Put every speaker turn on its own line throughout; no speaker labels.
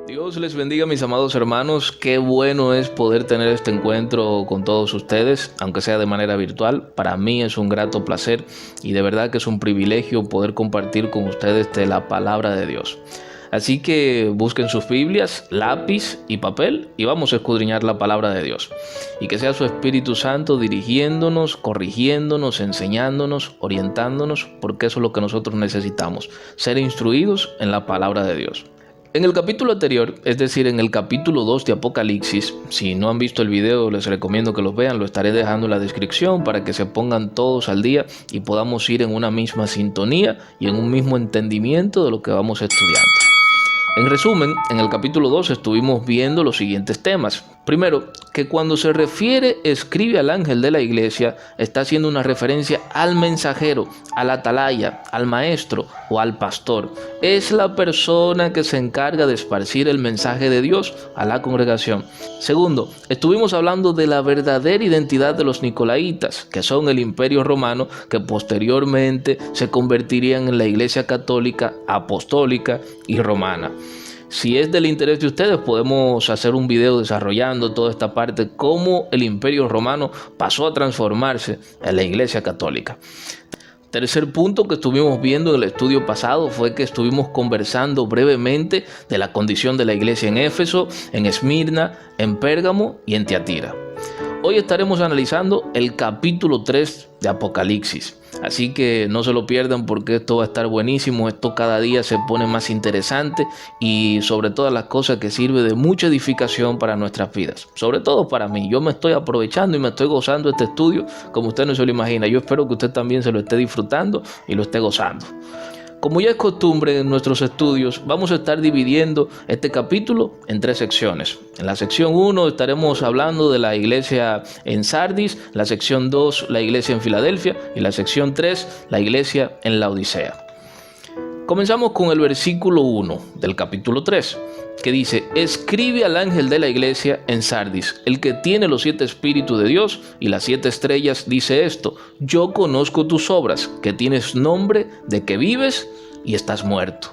Dios les bendiga, mis amados hermanos. Qué bueno es poder tener este encuentro con todos ustedes, aunque sea de manera virtual. Para mí es un grato placer y de verdad que es un privilegio poder compartir con ustedes de la palabra de Dios. Así que busquen sus Biblias, lápiz y papel y vamos a escudriñar la palabra de Dios. Y que sea su Espíritu Santo dirigiéndonos, corrigiéndonos, enseñándonos, orientándonos, porque eso es lo que nosotros necesitamos, ser instruidos en la palabra de Dios. En el capítulo anterior, es decir, en el capítulo 2 de Apocalipsis, si no han visto el video, les recomiendo que lo vean, lo estaré dejando en la descripción para que se pongan todos al día y podamos ir en una misma sintonía y en un mismo entendimiento de lo que vamos estudiando. En resumen, en el capítulo 2 estuvimos viendo los siguientes temas. Primero, que cuando se refiere escribe al ángel de la iglesia, está haciendo una referencia al mensajero, al atalaya, al maestro o al pastor. Es la persona que se encarga de esparcir el mensaje de Dios a la congregación. Segundo, estuvimos hablando de la verdadera identidad de los nicolaitas, que son el imperio romano, que posteriormente se convertirían en la iglesia católica, apostólica y romana. Si es del interés de ustedes, podemos hacer un video desarrollando toda esta parte, cómo el imperio romano pasó a transformarse en la iglesia católica. Tercer punto que estuvimos viendo en el estudio pasado fue que estuvimos conversando brevemente de la condición de la iglesia en Éfeso, en Esmirna, en Pérgamo y en Tiatira. Hoy estaremos analizando el capítulo 3 de Apocalipsis. Así que no se lo pierdan porque esto va a estar buenísimo. Esto cada día se pone más interesante y sobre todas las cosas que sirve de mucha edificación para nuestras vidas. Sobre todo para mí. Yo me estoy aprovechando y me estoy gozando este estudio como usted no se lo imagina. Yo espero que usted también se lo esté disfrutando y lo esté gozando. Como ya es costumbre en nuestros estudios, vamos a estar dividiendo este capítulo en 3 secciones. En la sección 1 estaremos hablando de la iglesia en Sardis, la sección 2 la iglesia en Filadelfia y la sección 3 la iglesia en Laodicea. Comenzamos con el versículo 1 del capítulo 3, que dice: escribe al ángel de la iglesia en Sardis, el que tiene los 7 espíritus de Dios y las 7 estrellas, dice esto: yo conozco tus obras, que tienes nombre de que vives y estás muerto.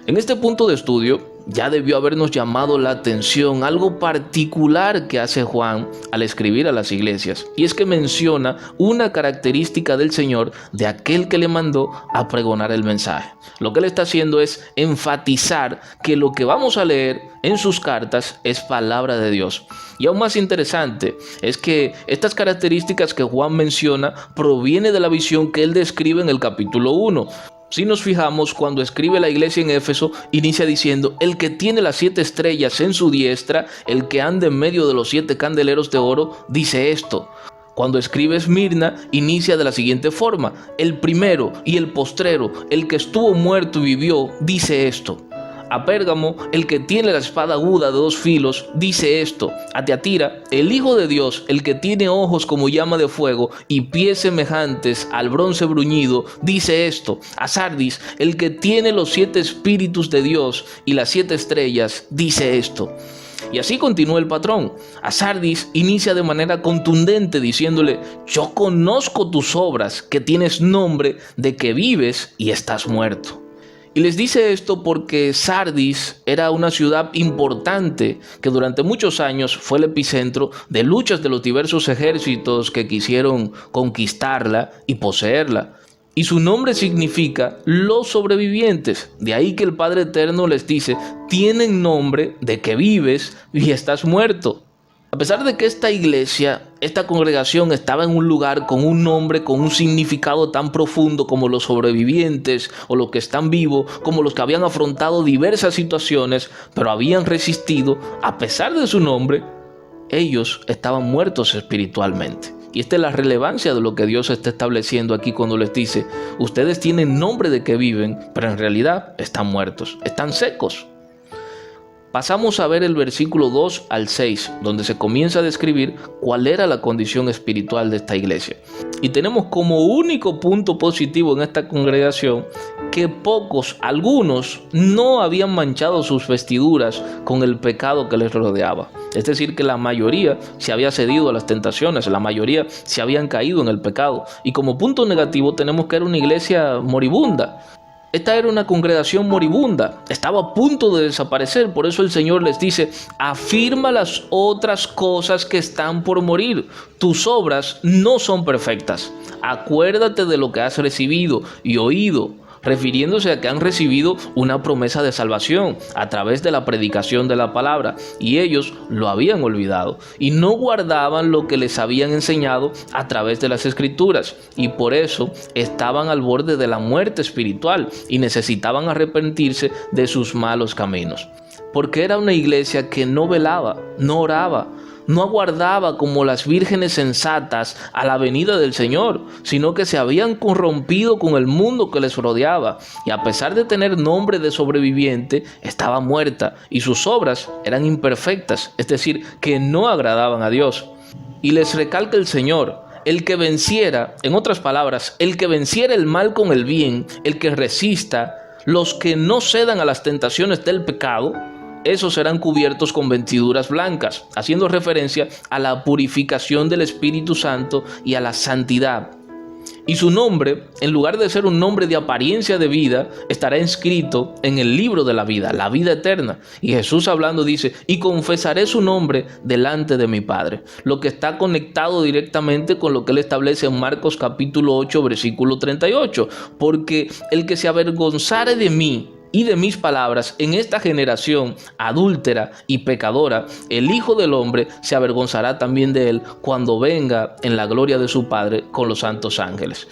En este punto de estudio ya debió habernos llamado la atención algo particular que hace Juan al escribir a las iglesias, y es que menciona una característica del Señor, de aquel que le mandó a pregonar el mensaje. Lo que él está haciendo es enfatizar que lo que vamos a leer en sus cartas es palabra de Dios. Y aún más interesante es que estas características que Juan menciona provienen de la visión que él describe en el capítulo 1. Si nos fijamos, cuando escribe la iglesia en Éfeso, inicia diciendo: el que tiene las 7 estrellas en su diestra, el que anda en medio de los 7 candeleros de oro, dice esto. Cuando escribe Esmirna, inicia de la siguiente forma: el primero y el postrero, el que estuvo muerto y vivió, dice esto. A Pérgamo, el que tiene la espada aguda de 2 filos, dice esto. A Tiatira, el Hijo de Dios, el que tiene ojos como llama de fuego y pies semejantes al bronce bruñido, dice esto. A Sardis, el que tiene los 7 espíritus de Dios y las 7 estrellas, dice esto. Y así continúa el patrón. A Sardis inicia de manera contundente diciéndole: yo conozco tus obras, que tienes nombre de que vives y estás muerto. Y les dice esto porque Sardis era una ciudad importante que durante muchos años fue el epicentro de luchas de los diversos ejércitos que quisieron conquistarla y poseerla. Y su nombre significa los sobrevivientes. De ahí que el Padre Eterno les dice: tienen nombre de que vives y estás muerto. A pesar de que esta iglesia, esta congregación estaba en un lugar con un nombre, con un significado tan profundo como los sobrevivientes o los que están vivos, como los que habían afrontado diversas situaciones, pero habían resistido, a pesar de su nombre, ellos estaban muertos espiritualmente. Y esta es la relevancia de lo que Dios está estableciendo aquí cuando les dice: ustedes tienen nombre de que viven, pero en realidad están muertos, están secos. Pasamos a ver el versículo 2 al 6, donde se comienza a describir cuál era la condición espiritual de esta iglesia. Y tenemos como único punto positivo en esta congregación que algunos, no habían manchado sus vestiduras con el pecado que les rodeaba. Es decir, que la mayoría se había cedido a las tentaciones, la mayoría se habían caído en el pecado. Y como punto negativo tenemos que era una iglesia moribunda. Esta era una congregación moribunda, estaba a punto de desaparecer. Por eso el Señor les dice: afirma las otras cosas que están por morir. Tus obras no son perfectas. Acuérdate de lo que has recibido y oído, refiriéndose a que han recibido una promesa de salvación a través de la predicación de la palabra, y ellos lo habían olvidado y no guardaban lo que les habían enseñado a través de las Escrituras, y por eso estaban al borde de la muerte espiritual y necesitaban arrepentirse de sus malos caminos, porque era una iglesia que no velaba, no oraba, no aguardaba como las vírgenes sensatas a la venida del Señor, sino que se habían corrompido con el mundo que les rodeaba, y a pesar de tener nombre de sobreviviente, estaba muerta y sus obras eran imperfectas, es decir, que no agradaban a Dios. Y les recalca el Señor: el que venciera, en otras palabras, el que venciera el mal con el bien, el que resista, los que no cedan a las tentaciones del pecado, esos serán cubiertos con vestiduras blancas, haciendo referencia a la purificación del Espíritu Santo y a la santidad. Y su nombre, en lugar de ser un nombre de apariencia de vida, estará inscrito en el libro de la vida eterna. Y Jesús hablando dice: y confesaré su nombre delante de mi Padre. Lo que está conectado directamente con lo que él establece en Marcos capítulo 8, versículo 38. Porque el que se avergonzare de mí y de mis palabras en esta generación adúltera y pecadora, el Hijo del Hombre se avergonzará también de él cuando venga en la gloria de su Padre con los santos ángeles.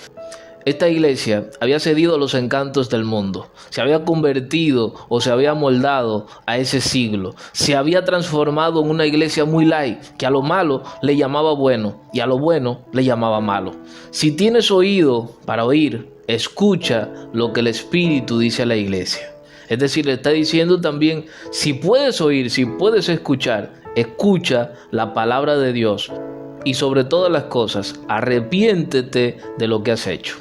Esta iglesia había cedido a los encantos del mundo, se había convertido o se había moldado a ese siglo, se había transformado en una iglesia muy light, que a lo malo le llamaba bueno y a lo bueno le llamaba malo. Si tienes oído para oír, escucha lo que el Espíritu dice a la iglesia. Es decir, le está diciendo también: si puedes oír, si puedes escuchar, escucha la palabra de Dios, y sobre todas las cosas, arrepiéntete de lo que has hecho.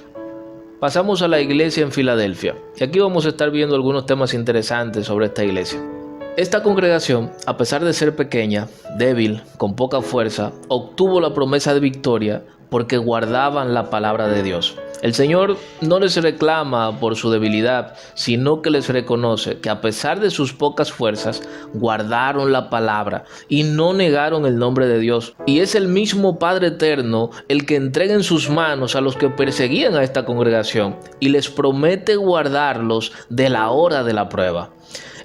Pasamos a la iglesia en Filadelfia, y aquí vamos a estar viendo algunos temas interesantes sobre esta iglesia. Esta congregación, a pesar de ser pequeña, débil, con poca fuerza, obtuvo la promesa de victoria porque guardaban la palabra de Dios. El Señor no les reclama por su debilidad, sino que les reconoce que a pesar de sus pocas fuerzas, guardaron la palabra y no negaron el nombre de Dios. Y es el mismo Padre Eterno el que entrega en sus manos a los que perseguían a esta congregación y les promete guardarlos de la hora de la prueba.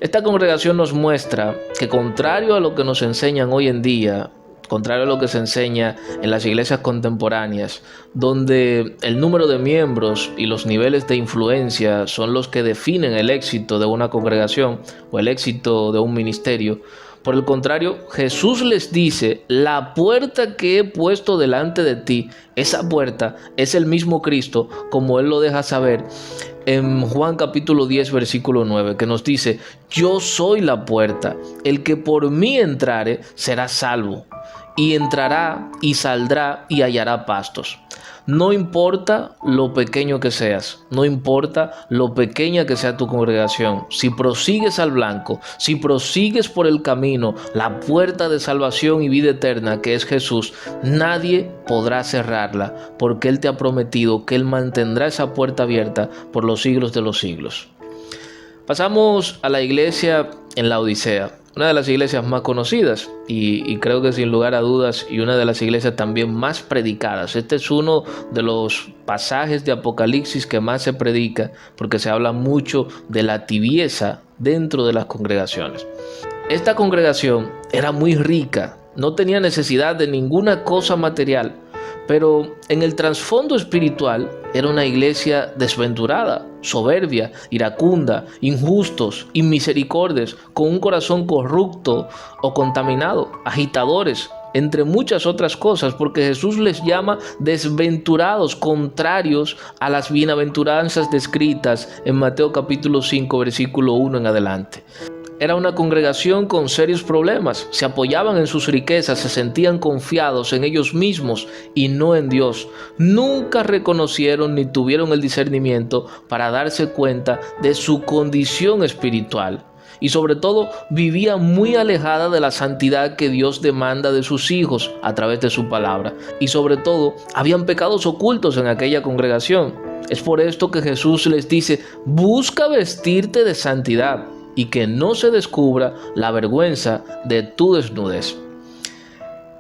Esta congregación nos muestra que, contrario a lo que nos enseñan hoy en día, contrario a lo que se enseña en las iglesias contemporáneas, donde el número de miembros y los niveles de influencia son los que definen el éxito de una congregación o el éxito de un ministerio. Por el contrario, Jesús les dice: la puerta que he puesto delante de ti, esa puerta es el mismo Cristo, como Él lo deja saber en Juan capítulo 10, versículo 9, que nos dice: yo soy la puerta, el que por mí entrare será salvo, y entrará y saldrá y hallará pastos. No importa lo pequeño que seas, no importa lo pequeña que sea tu congregación, si prosigues al blanco, si prosigues por el camino, la puerta de salvación y vida eterna que es Jesús, nadie podrá cerrarla, porque Él te ha prometido que Él mantendrá esa puerta abierta por los siglos de los siglos. Pasamos a la iglesia en la Odisea, una de las iglesias más conocidas y creo que sin lugar a dudas y una de las iglesias también más predicadas. Este es uno de los pasajes de Apocalipsis que más se predica porque se habla mucho de la tibieza dentro de las congregaciones. Esta congregación era muy rica, no tenía necesidad de ninguna cosa material, pero en el trasfondo espiritual era una iglesia desventurada, soberbia, iracunda, injustos, inmisericordios, con un corazón corrupto o contaminado, agitadores, entre muchas otras cosas, porque Jesús les llama desventurados, contrarios a las bienaventuranzas descritas en Mateo capítulo 5, versículo 1 en adelante. Era una congregación con serios problemas, se apoyaban en sus riquezas, se sentían confiados en ellos mismos y no en Dios. Nunca reconocieron ni tuvieron el discernimiento para darse cuenta de su condición espiritual. y sobre todo vivía muy alejada de la santidad que Dios demanda de sus hijos a través de su palabra. Y sobre todo, habían pecados ocultos en aquella congregación. Es por esto que Jesús les dice: busca vestirte de santidad y que no se descubra la vergüenza de tu desnudez.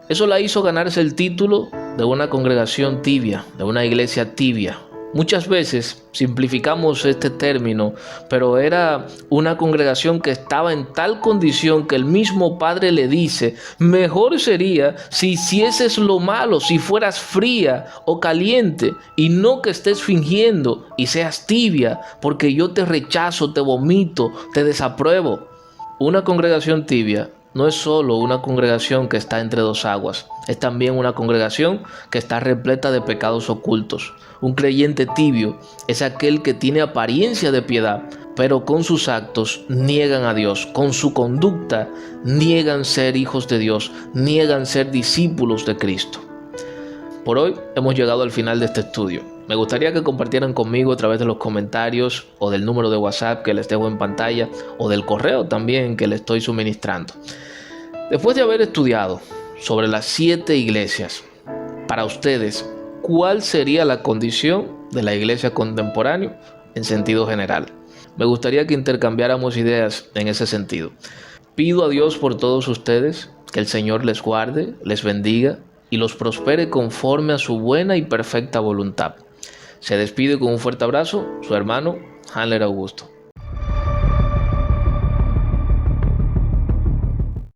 Eso la hizo ganarse el título de una congregación tibia, de una iglesia tibia. Muchas veces simplificamos este término, pero era una congregación que estaba en tal condición que el mismo Padre le dice: mejor sería si hicieses lo malo, si fueras fría o caliente, y no que estés fingiendo y seas tibia, porque yo te rechazo, te vomito, te desapruebo. Una congregación tibia no es solo una congregación que está entre dos aguas, es también una congregación que está repleta de pecados ocultos. Un creyente tibio es aquel que tiene apariencia de piedad, pero con sus actos niegan a Dios, con su conducta niegan ser hijos de Dios, niegan ser discípulos de Cristo. Por hoy hemos llegado al final de este estudio. Me gustaría que compartieran conmigo a través de los comentarios o del número de WhatsApp que les dejo en pantalla o del correo también que les estoy suministrando. Después de haber estudiado sobre las 7 iglesias, para ustedes, ¿cuál sería la condición de la iglesia contemporánea en sentido general? Me gustaría que intercambiáramos ideas en ese sentido. Pido a Dios por todos ustedes, que el Señor les guarde, les bendiga y los prospere conforme a su buena y perfecta voluntad. Se despide con un fuerte abrazo su hermano Hanler Augusto.